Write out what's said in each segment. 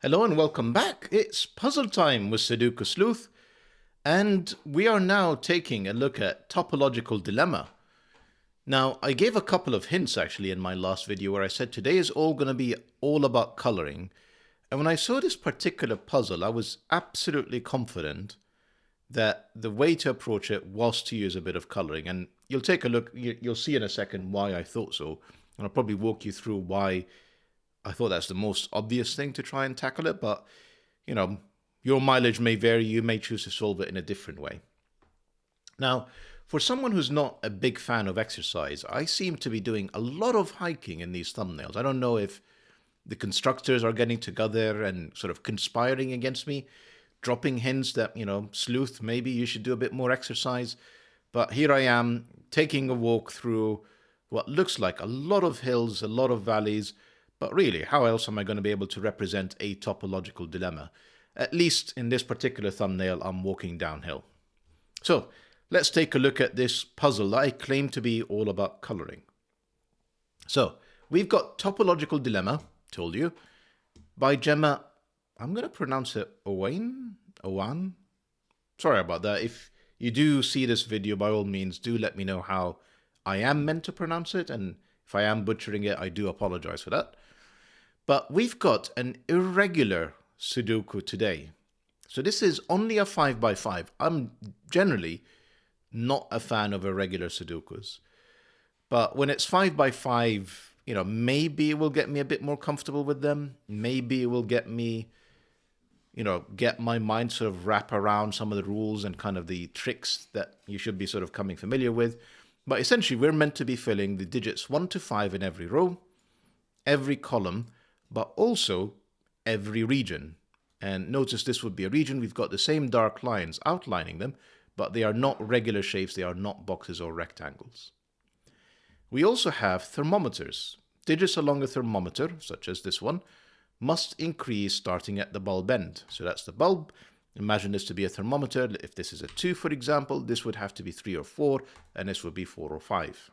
Hello and welcome back. It's puzzle time with Sudoku Sleuth, and we are now taking a look at Topological Dilemma. Now, I gave a couple of hints actually in my last video where I said today is all going to be all about coloring. And when I saw this particular puzzle, I was absolutely confident that the way to approach it was to use a bit of coloring. And you'll take a look, you'll see in a second why I thought so. And I'll probably walk you through why I thought that's the most obvious thing to try and tackle it, but, you know, your mileage may vary. You may choose to solve it in a different way. Now, for someone who's not a big fan of exercise, I seem to be doing a lot of hiking in these thumbnails. I don't know if the constructors are getting together and sort of conspiring against me, dropping hints that, Sleuth, maybe you should do a bit more exercise. But here I am taking a walk through what looks like a lot of hills, a lot of valleys. But really, how else am I going to be able to represent a topological dilemma? At least in this particular thumbnail, I'm walking downhill. So let's take a look at this puzzle that I claim to be all about coloring. So we've got Topological Dilemma, told you, by Gemma. I'm going to pronounce it Owane. Sorry about that. If you do see this video, by all means, do let me know how I am meant to pronounce it. And if I am butchering it, I do apologize for that. But we've got an irregular Sudoku today. So this is only a 5x5. I'm generally not a fan of irregular Sudokus. But when it's 5x5, maybe it will get me a bit more comfortable with them. Maybe it will get me, get my mind sort of wrap around some of the rules and kind of the tricks that you should be sort of coming familiar with. But essentially, we're meant to be filling the digits 1 to 5 in every row, every column, but also every region. And notice this would be a region. We've got the same dark lines outlining them, but they are not regular shapes. They are not boxes or rectangles. We also have thermometers. Digits along a thermometer, such as this one, must increase starting at the bulb end. So that's the bulb. Imagine this to be a thermometer. If this is a 2, for example, this would have to be 3 or 4, and this would be 4 or 5.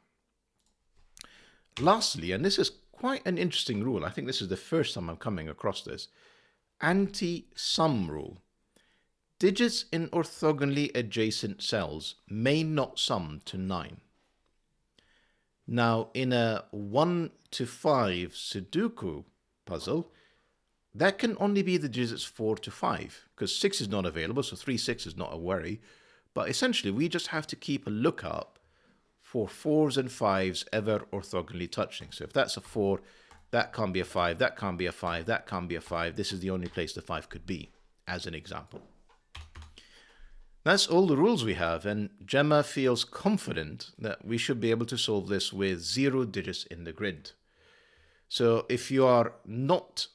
Lastly, and this is quite an interesting rule, I think this is the first time I'm coming across this, anti-sum rule. Digits in orthogonally adjacent cells may not sum to 9. Now, in a 1 to 5 Sudoku puzzle, that can only be the digits 4 to 5, because 6 is not available, so 3, 6 is not a worry. But essentially, we just have to keep a lookout for 4s and 5s ever orthogonally touching. So if that's a 4, that can't be a 5, that can't be a 5, that can't be a 5. This is the only place the 5 could be, as an example. That's all the rules we have, and Gemma feels confident that we should be able to solve this with 0 digits in the grid. So if you are not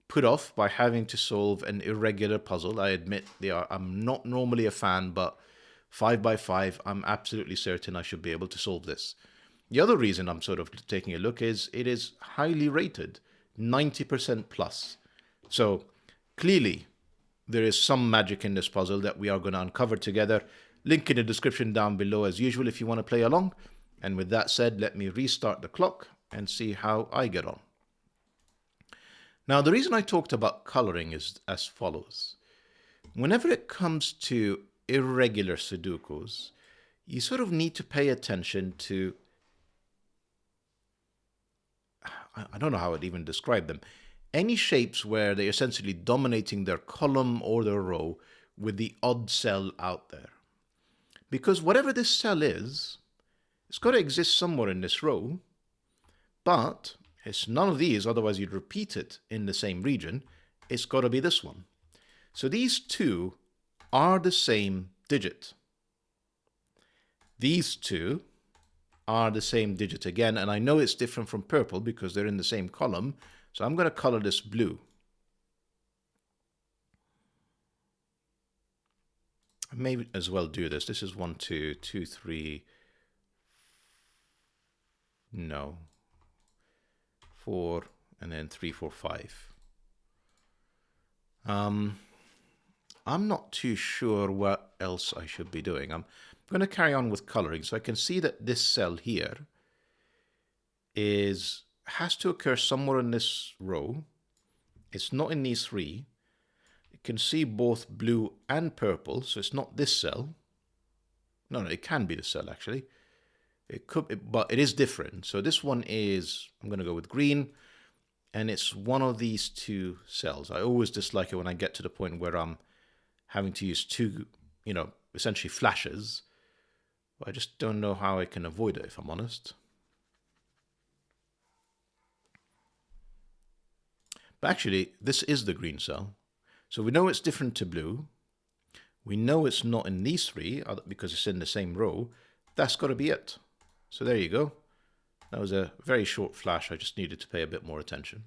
put off by having to solve an irregular puzzle, I admit I'm not normally a fan, but 5x5, I'm absolutely certain I should be able to solve this. The other reason I'm sort of taking a look is it is highly rated, 90% plus. So clearly there is some magic in this puzzle that we are going to uncover together. Link in the description down below as usual if you want to play along. And with that said, let me restart the clock and see how I get on. Now, the reason I talked about coloring is as follows. Whenever it comes to irregular Sudokus, you sort of need to pay attention to, I don't know how I'd even describe them, any shapes where they're essentially dominating their column or their row with the odd cell out there. Because whatever this cell is, it's got to exist somewhere in this row, but it's none of these, otherwise you'd repeat it in the same region. It's got to be this one. So these two are the same digit. These two are the same digit again, and I know it's different from purple because they're in the same column, so I'm going to color this blue. I may as well do this. This is 1, 2, 2, 3. No. 4, and then 3, 4, 5. I'm not too sure what else I should be doing. I'm going to carry on with coloring. So I can see that this cell here has to occur somewhere in this row. It's not in these three. You can see both blue and purple, so it's not this cell. No, it can be the cell actually. It could, but it is different. So this one is, I'm going to go with green, and it's one of these two cells. I always dislike it when I get to the point where I'm having to use two, essentially flashes. But I just don't know how I can avoid it, if I'm honest. But actually, this is the green cell. So we know it's different to blue. We know it's not in these three because it's in the same row. That's got to be it. So there you go. That was a very short flash. I just needed to pay a bit more attention.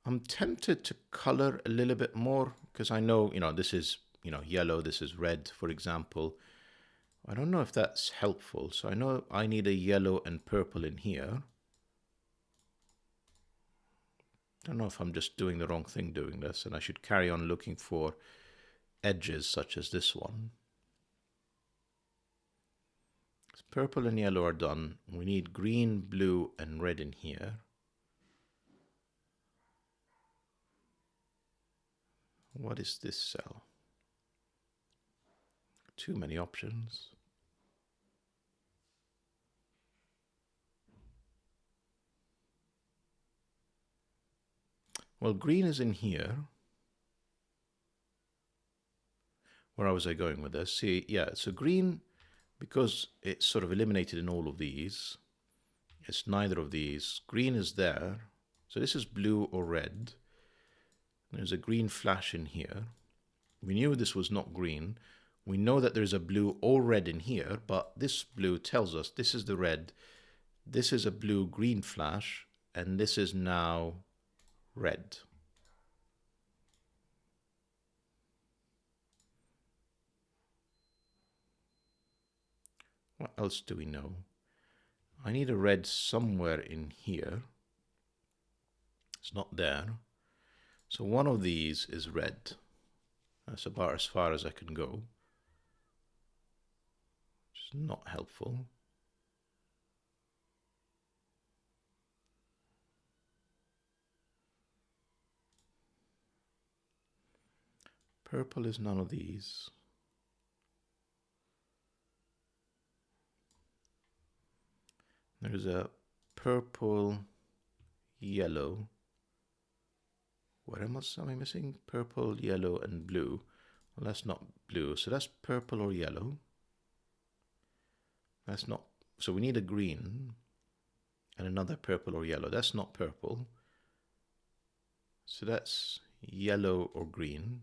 I'm tempted to color a little bit more because I know, this is, yellow, this is red, for example. I don't know if that's helpful. So I know I need a yellow and purple in here. I don't know if I'm just doing the wrong thing doing this, and I should carry on looking for edges such as this one. So purple and yellow are done. We need green, blue, and red in here. What is this cell? Too many options. Well, green is in here. Where was I going with this? See, yeah, so green, because it's sort of eliminated in all of these, it's neither of these. Green is there. So this is blue or red. There's a green flash in here. We knew this was not green. We know that there's a blue or red in here, but this blue tells us this is the red. This is a blue-green flash, and this is now red. What else do we know? I need a red somewhere in here. It's not there. So one of these is red. That's about as far as I can go. Which is not helpful. Purple is none of these. There's a purple, yellow. What else am I missing? Purple, yellow, and blue. Well, that's not blue, so that's purple or yellow. That's not, so we need a green and another purple or yellow. That's not purple. So that's yellow or green.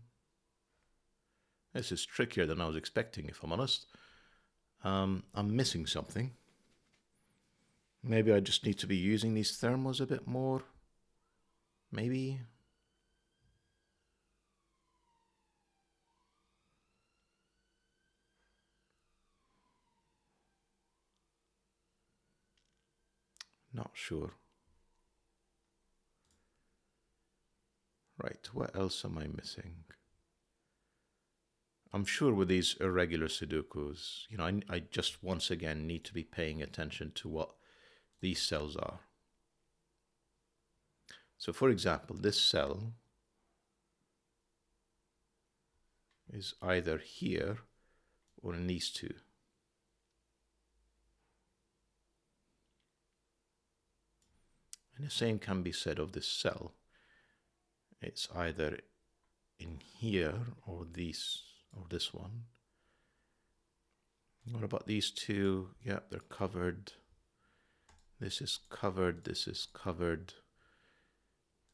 This is trickier than I was expecting, if I'm honest. I'm missing something. Maybe I just need to be using these thermos a bit more. Maybe. Not sure. Right, what else am I missing? I'm sure with these irregular Sudokus, I just once again need to be paying attention to what these cells are. So for example, this cell is either here or in these two. And the same can be said of this cell. It's either in here or this one. What about these two? Yeah, they're covered. This is covered, this is covered.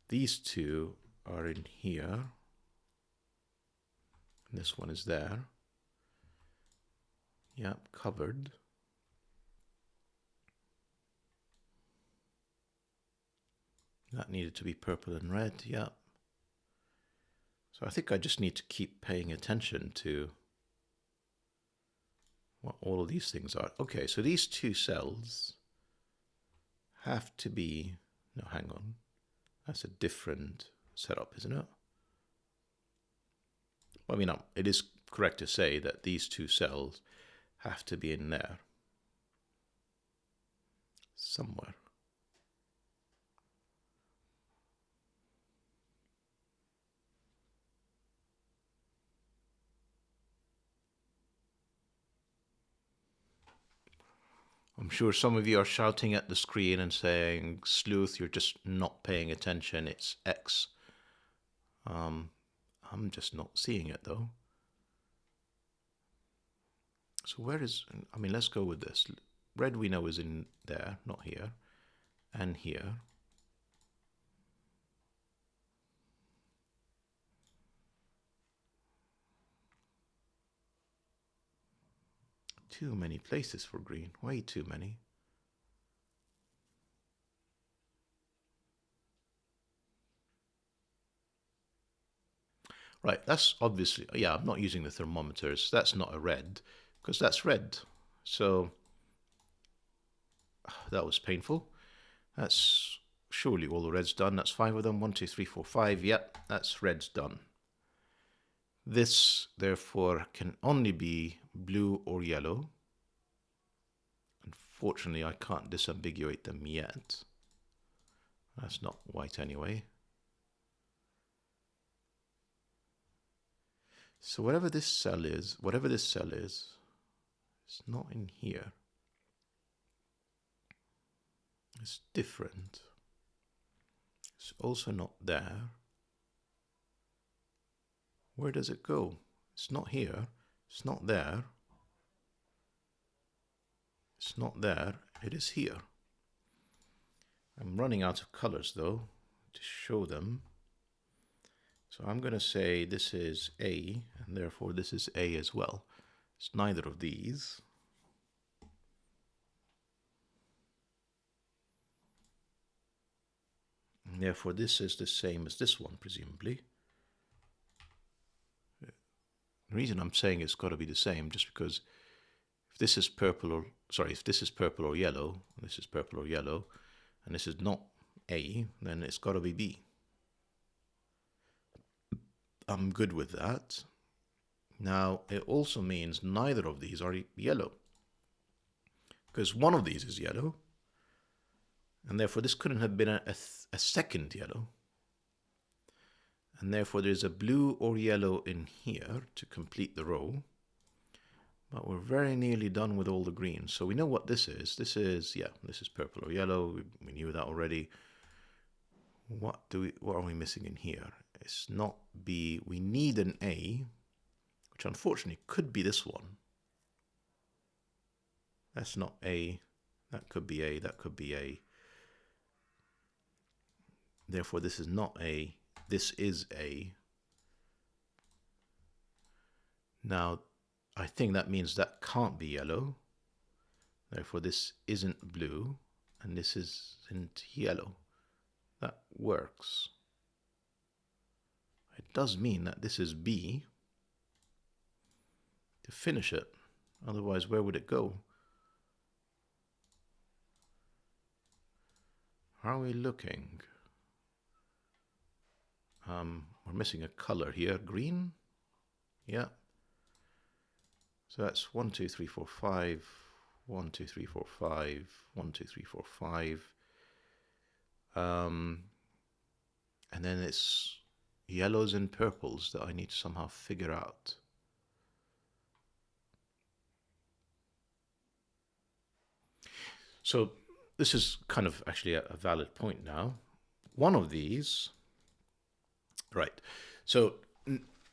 These two are in here. This one is there. Yeah, covered. That needed to be purple and red, yeah. So I think I just need to keep paying attention to what all of these things are. Okay, so these two cells have to be, no, hang on. That's a different setup, isn't it? Well, I mean, it is correct to say that these two cells have to be in there. somewhere. I'm sure some of you are shouting at the screen and saying, Sleuth, you're just not paying attention, it's X. I'm just not seeing it though. So where is, I mean, let's go with this. Red we know is in there, not here, and here. Too many places for green, way too many. Right, that's obviously, yeah, I'm not using the thermometers. That's not a red, because that's red. So that was painful. That's surely all the red's done. That's 5 of them. 1, 2, 3, 4, 5. Yep, that's red's done. This, therefore, can only be blue or yellow. Unfortunately, I can't disambiguate them yet. That's not white anyway. So whatever this cell is, it's not in here. It's different. It's also not there. Where does it go? It's not here. It's not there. It's not there. It is here. I'm running out of colors though to show them. So I'm going to say this is A, and therefore this is A as well. It's neither of these. And therefore this is the same as this one, presumably. The reason I'm saying it's got to be the same, just because if this is purple or, sorry, if this is purple or yellow, this is purple or yellow, and this is not A, then it's got to be B. I'm good with that. Now, it also means neither of these are yellow, because one of these is yellow, and therefore this couldn't have been a second yellow. And therefore there's a blue or yellow in here to complete the row. But we're very nearly done with all the greens. So we know what this is. This is, yeah, this is purple or yellow. We knew that already. What are we missing in here? It's not B. We need an A, which unfortunately could be this one. That's not A. That could be A. That could be A. Therefore, this is not A. This is A. Now, I think that means that can't be yellow. Therefore, this isn't blue, and this isn't yellow. That works. It does mean that this is B to finish it. Otherwise, where would it go? How are we looking? We're missing a color here. Green? Yeah. So that's 1, 2, 3, 4, 5. 1, 2, 3, 4, 5. 1, 2, 3, 4, 5. And then it's yellows and purples that I need to somehow figure out. So this is kind of actually a valid point now. One of these, right, so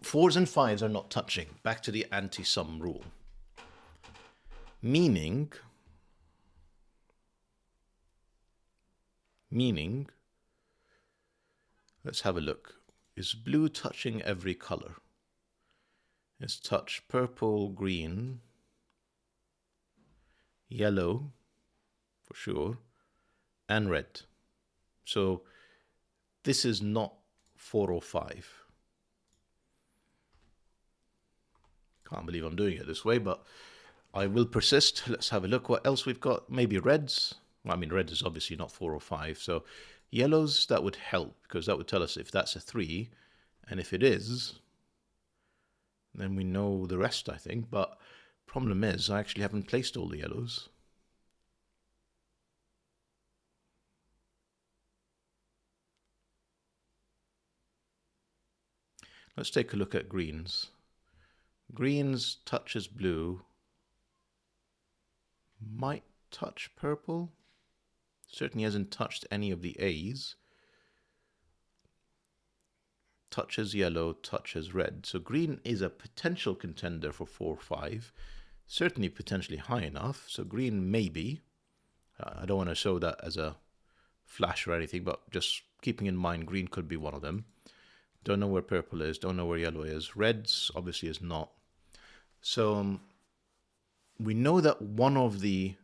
4s and 5s are not touching. Back to the anti-sum rule. Meaning, let's have a look. Is blue touching every color? It's touch purple, green, yellow, for sure, and red. So this is not 4 or 5. Can't believe I'm doing it this way, but I will persist. Let's have a look what else we've got. Maybe reds. Well, I mean, red is obviously not 4 or 5. So yellows, that would help, because that would tell us if that's a 3. And if it is, then we know the rest, I think. But problem is, I actually haven't placed all the yellows. Let's take a look at greens. Greens touches blue. Might touch purple. Certainly hasn't touched any of the A's. Touches yellow, touches red. So green is a potential contender for 4-5. Certainly potentially high enough. So green maybe. I don't want to show that as a flash or anything, but just keeping in mind green could be one of them. Don't know where purple is. Don't know where yellow is. Reds obviously is not. So we know that one of the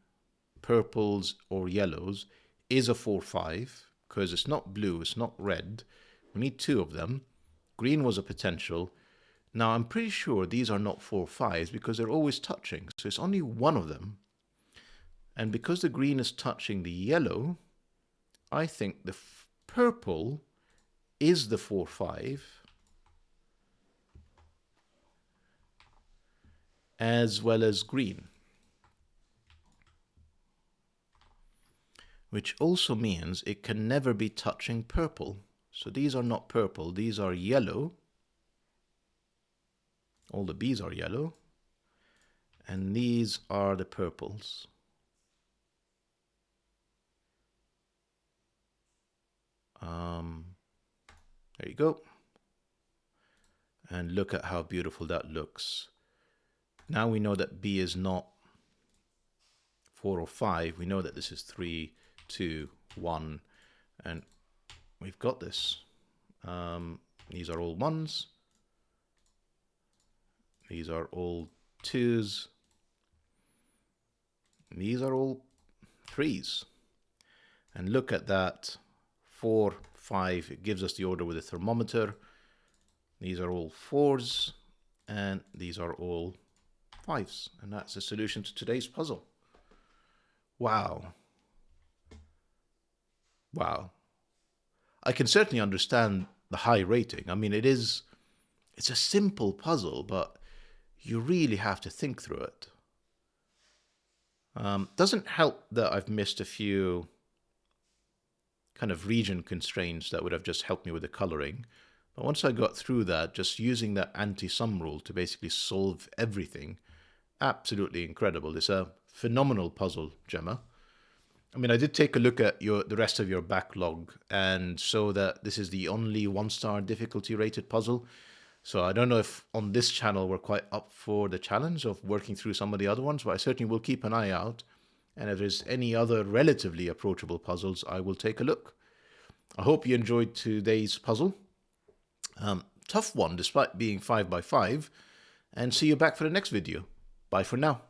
purples or yellows is a 4-5 because it's not blue, it's not red. We need two of them. Green was a potential. Now I'm pretty sure these are not 4-5s because they're always touching. So it's only one of them. And because the green is touching the yellow, I think the purple is the 4-5 as well as green. Which also means it can never be touching purple. So these are not purple, these are yellow. All the B's are yellow. And these are the purples. There you go. And look at how beautiful that looks. Now we know that B is not 4 or 5. We know that this is 3, 2, 1. And we've got this. These are all 1s. These are all 2s. These are all 3s. And look at that. 4, 5. It gives us the order with the thermometer. These are all 4s. And these are all 5s. And that's the solution to today's puzzle. Wow. Wow. I can certainly understand the high rating. I mean, it's a simple puzzle, but you really have to think through it. Doesn't help that I've missed a few kind of region constraints that would have just helped me with the coloring. But once I got through that, just using that anti-sum rule to basically solve everything, absolutely incredible. It's a phenomenal puzzle, Gemma. I mean, I did take a look at the rest of your backlog and saw that this is the only 1-star difficulty rated puzzle. So I don't know if on this channel we're quite up for the challenge of working through some of the other ones, but I certainly will keep an eye out. And if there's any other relatively approachable puzzles, I will take a look. I hope you enjoyed today's puzzle. Tough one despite being 5 by 5. And see you back for the next video. Bye for now.